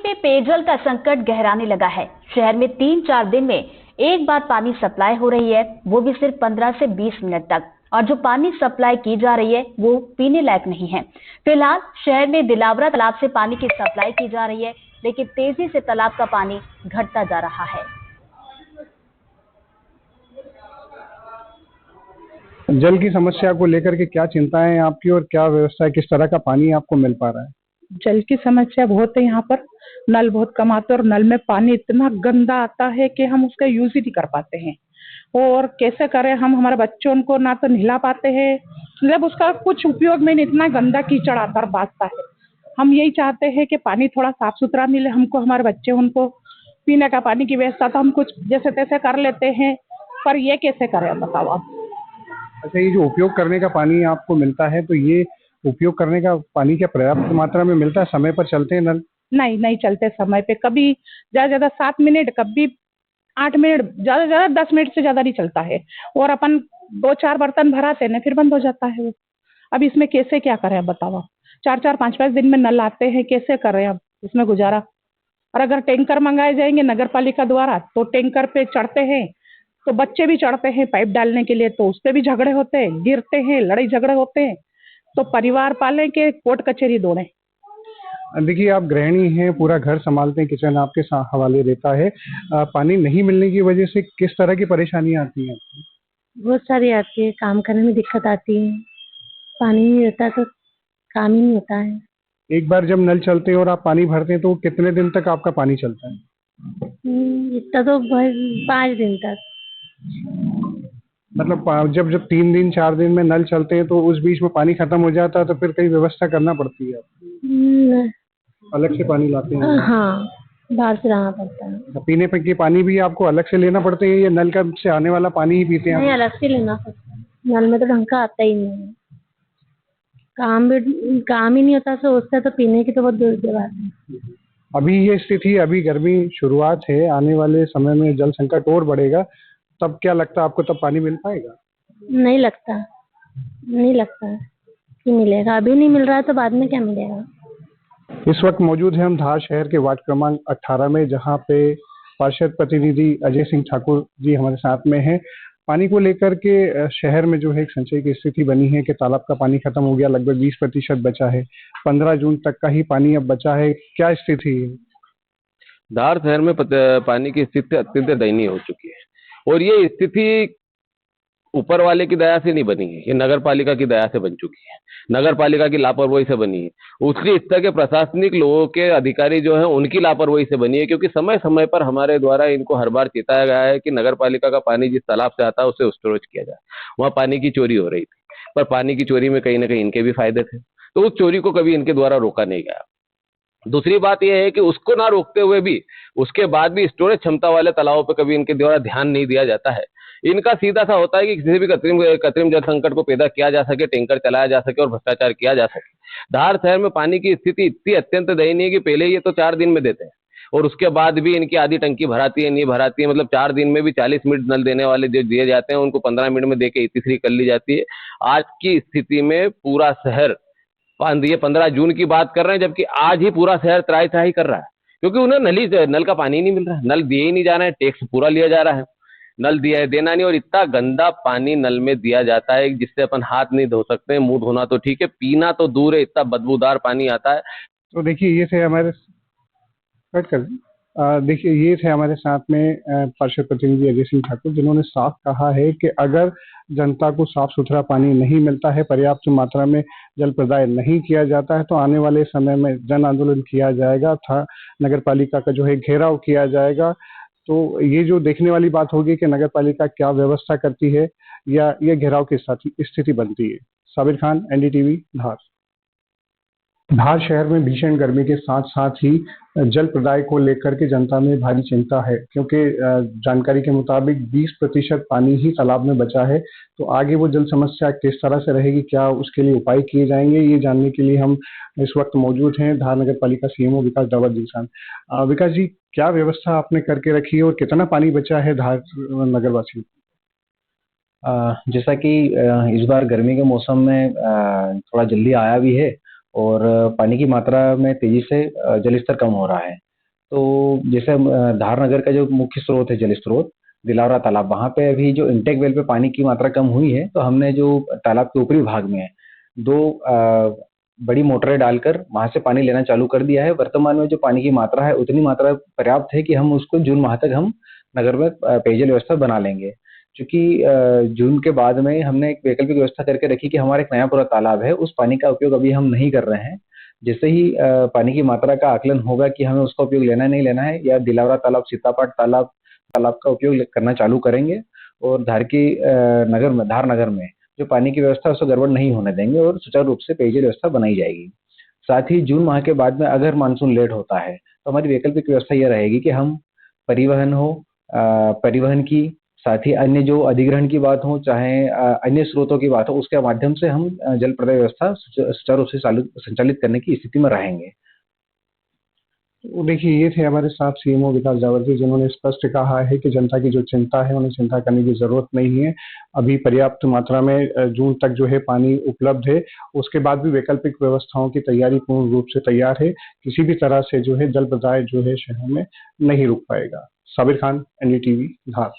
में पेयजल का संकट गहराने लगा है। शहर में 3-4 दिन में एक बार पानी सप्लाई हो रही है, वो भी सिर्फ 15 से 20 मिनट तक। और जो पानी सप्लाई की जा रही है वो पीने लायक नहीं है। फिलहाल शहर में दिलावरा तालाब से पानी की सप्लाई की जा रही है, लेकिन तेजी से तालाब का पानी घटता जा रहा है। जल की समस्या को लेकर के क्या चिंताएं हैं आपकी और क्या व्यवस्था है, किस तरह का पानी आपको मिल पा रहा है? जल की समस्या बहुत है यहाँ पर। नल बहुत कम आते और नल में पानी इतना गंदा आता है कि हम उसका यूज ही नहीं कर पाते हैं। और कैसे करें, हम हमारे बच्चों को ना तो नहला पाते हैं, जब उसका कुछ उपयोग में नहीं, इतना गंदा कीचड़ आता और बाजता है। हम यही चाहते हैं कि पानी थोड़ा साफ सुथरा मिले हमको, हमारे बच्चे उनको पीने का पानी की व्यवस्था तो हम कुछ जैसे तैसे कर लेते हैं, पर ये कैसे करें बताओ आप। अच्छा, ये जो उपयोग करने का पानी आपको मिलता है, तो ये उपयोग करने का पानी क्या पर्याप्त मात्रा में मिलता है? समय पर चलते हैं नल? नहीं चलते समय पे। कभी ज्यादा 7 मिनट, कभी 8 मिनट, ज्यादा 10 मिनट से ज्यादा नहीं चलता है। और अपन 2-4 बर्तन भराते हैं फिर बंद हो जाता है वो। अब इसमें कैसे क्या करें बताओ। 4-4, 5-5 दिन में नल आते हैं, कैसे करें अब इसमें गुजारा। और अगर टैंकर मंगाए जाएंगे नगर पालिका द्वारा तो टैंकर पे चढ़ते हैं तो बच्चे भी चढ़ते हैं पाइप डालने के लिए, तो उससे भी झगड़े होते हैं, गिरते हैं, लड़ाई झगड़े होते हैं। तो परिवार पालें के कोर्ट कचहरी दौड़े। देखिए, आप गृहिणी हैं, पूरा घर संभालते हैं, किचन आपके हवाले रहता है। पानी नहीं मिलने की वजह से किस तरह की परेशानियां आती हैं? बहुत सारी आती है, काम करने में दिक्कत आती है। पानी नहीं रहता तो काम ही नहीं होता है। एक बार जब नल चलते हैं और आप पानी भरते हैं तो कितने दिन तक आपका पानी चलता है? इतना तो 5 दिन तक। मतलब जब 3 दिन 4 दिन में नल चलते हैं तो उस बीच में पानी खत्म हो जाता है तो फिर कई व्यवस्था करना पड़ती है? अलग से पानी लाते हैं? हाँ, बाहर से लाना पड़ता है। पीने के पानी भी आपको अलग से लेना पड़ते हैं या नल का से आने वाला पानी ही पीते हैं? नहीं, अलग से लेना पड़ता है। नल में तो ढंग का आता ही नहीं है। काम ही नहीं होता, सोचते तो पीने की तो बहुत दूर की बात है। अभी ये स्थिति, अभी गर्मी शुरुआत है, आने वाले समय में जल संकट और बढ़ेगा, तब क्या लगता है आपको, तब पानी मिल पाएगा? नहीं लगता कि मिलेगा। अभी नहीं मिल रहा है तो बाद में क्या मिलेगा। इस वक्त मौजूद है हम धार शहर के वार्ड क्रमांक 18 में, जहां पे पार्षद प्रतिनिधि अजय सिंह ठाकुर जी हमारे साथ में हैं। पानी को लेकर के शहर में जो है एक संचय की स्थिति बनी है कि तालाब का पानी खत्म हो गया, लगभग 20% बचा है। 15 जून तक का ही पानी अब बचा है। क्या स्थिति है? धार शहर में पानी की स्थिति अत्यंत दयनीय हो चुकी है और ये स्थिति ऊपर वाले की दया से नहीं बनी है, ये नगर पालिका की दया से बन चुकी है, नगर पालिका की लापरवाही से बनी है। उसके स्तर के प्रशासनिक लोगों के अधिकारी जो हैं उनकी लापरवाही से बनी है, क्योंकि समय समय पर हमारे द्वारा इनको हर बार चेताया गया है कि नगर पालिका का पानी जिस तालाब से आता है उसे स्टोरेज किया जाए। वहां पानी की चोरी हो रही थी, पर पानी की चोरी में कहीं ना कहीं इनके भी फायदे थे, तो उस चोरी को कभी इनके द्वारा रोका नहीं गया। दूसरी बात यह है कि उसको ना रोकते हुए भी उसके बाद भी स्टोरेज क्षमता वाले तालाबों पर कभी इनके द्वारा ध्यान नहीं दिया जाता है। इनका सीधा सा होता है कि किसी भी कृत्रिम जल संकट को पैदा किया जा सके, टैंकर चलाया जा सके और भ्रष्टाचार किया जा सके। धार शहर में पानी की स्थिति इतनी अत्यंत दयनीय कि पहले ये तो 4 दिन में देते हैं और उसके बाद भी इनकी आधी टंकी भराती है, नहीं भराती है। मतलब 4 दिन में भी 40 मिनट नल देने वाले जो दिए जाते हैं उनको 15 मिनट में देके तीसरी कर ली जाती है। आज की स्थिति में पूरा शहर, ये 15 जून की बात कर रहे हैं, जबकि आज ही पूरा शहर त्राही त्राही कर रहा है, क्योंकि उन्हें नल का पानी नहीं मिल रहा है, नल दिए ही नहीं जा रहे हैं, टैक्स पूरा लिया जा रहा है, नल दिया देना नहीं। और इतना गंदा पानी नल में दिया जाता है जिससे अपन हाथ नहीं धो सकते, मुंह धोना तो ठीक है, पीना तो दूर है, इतना बदबूदार पानी आता है। तो देखिए, ये थे हमारे देखिए ये थे हमारे साथ में पार्षद प्रतिनिधि अजय सिंह ठाकुर, जिन्होंने साफ कहा है कि अगर जनता को साफ सुथरा पानी नहीं मिलता है, पर्याप्त मात्रा में जल प्रदाय नहीं किया जाता है, तो आने वाले समय में जन आंदोलन किया जाएगा, था नगर पालिका का जो है घेराव किया जाएगा। तो ये जो देखने वाली बात होगी कि नगर पालिका क्या व्यवस्था करती है या ये घेराव की स्थिति बनती है। साबिर खान, एनडीटीवी, धार। धार शहर में भीषण गर्मी के साथ साथ ही जल प्रदाय को लेकर के जनता में भारी चिंता है, क्योंकि जानकारी के मुताबिक 20% पानी ही तालाब में बचा है। तो आगे वो जल समस्या किस तरह से रहेगी, क्या उसके लिए उपाय किए जाएंगे, ये जानने के लिए हम इस वक्त मौजूद हैं धार नगर पालिका सीएमओ विकास डावर जी के साथ। विकास जी, क्या व्यवस्था आपने करके रखी है और कितना पानी बचा है धार नगरवासियों? जैसा कि इस बार गर्मी के मौसम में थोड़ा जल्दी आया भी है और पानी की मात्रा में तेजी से जल स्तर कम हो रहा है। तो जैसे धार नगर का जो मुख्य स्रोत है, जल स्रोत दिलावरा तालाब, वहाँ पे अभी जो इंटेक वेल पे पानी की मात्रा कम हुई है, तो हमने जो तालाब के ऊपरी भाग में है 2 बड़ी मोटरें डालकर वहाँ से पानी लेना चालू कर दिया है। वर्तमान में जो पानी की मात्रा है उतनी मात्रा पर्याप्त है कि हम उसको जून माह तक हम नगर में पेयजल व्यवस्था बना लेंगे। चूँकि जून के बाद में हमने एक वैकल्पिक व्यवस्था करके रखी कि हमारा एक नया पूरा तालाब है, उस पानी का उपयोग अभी हम नहीं कर रहे हैं। जैसे ही पानी की मात्रा का आकलन होगा कि हमें उसका उपयोग लेना नहीं लेना है, या दिलावरा तालाब, सीतापाट तालाब का उपयोग करना चालू करेंगे, और धार नगर में जो पानी की व्यवस्था है उसको गड़बड़ नहीं होने देंगे और सुचारू रूप से पेयजल व्यवस्था बनाई जाएगी। साथ ही जून माह के बाद में अगर मानसून लेट होता है तो हमारी वैकल्पिक व्यवस्था यह रहेगी कि हम परिवहन की, साथ ही अन्य जो अधिग्रहण की बात हो, चाहे अन्य स्रोतों की बात हो, उसके माध्यम से हम जल प्रदाय व्यवस्था सुचारू रूप से संचालित करने की स्थिति में रहेंगे। तो देखिए, ये थे हमारे साथ सीएमओ विकास जावल जी, जिन्होंने स्पष्ट कहा है कि जनता की जो चिंता है उन्हें चिंता करने की जरूरत नहीं है। अभी पर्याप्त मात्रा में जून तक जो है पानी उपलब्ध है। उसके बाद भी वैकल्पिक व्यवस्थाओं की तैयारी पूर्ण रूप से तैयार है। किसी भी तरह से जो है जल प्रदाय जो है शहर में नहीं रुक पाएगा। साबिर खान, एनडीटीवी, धार।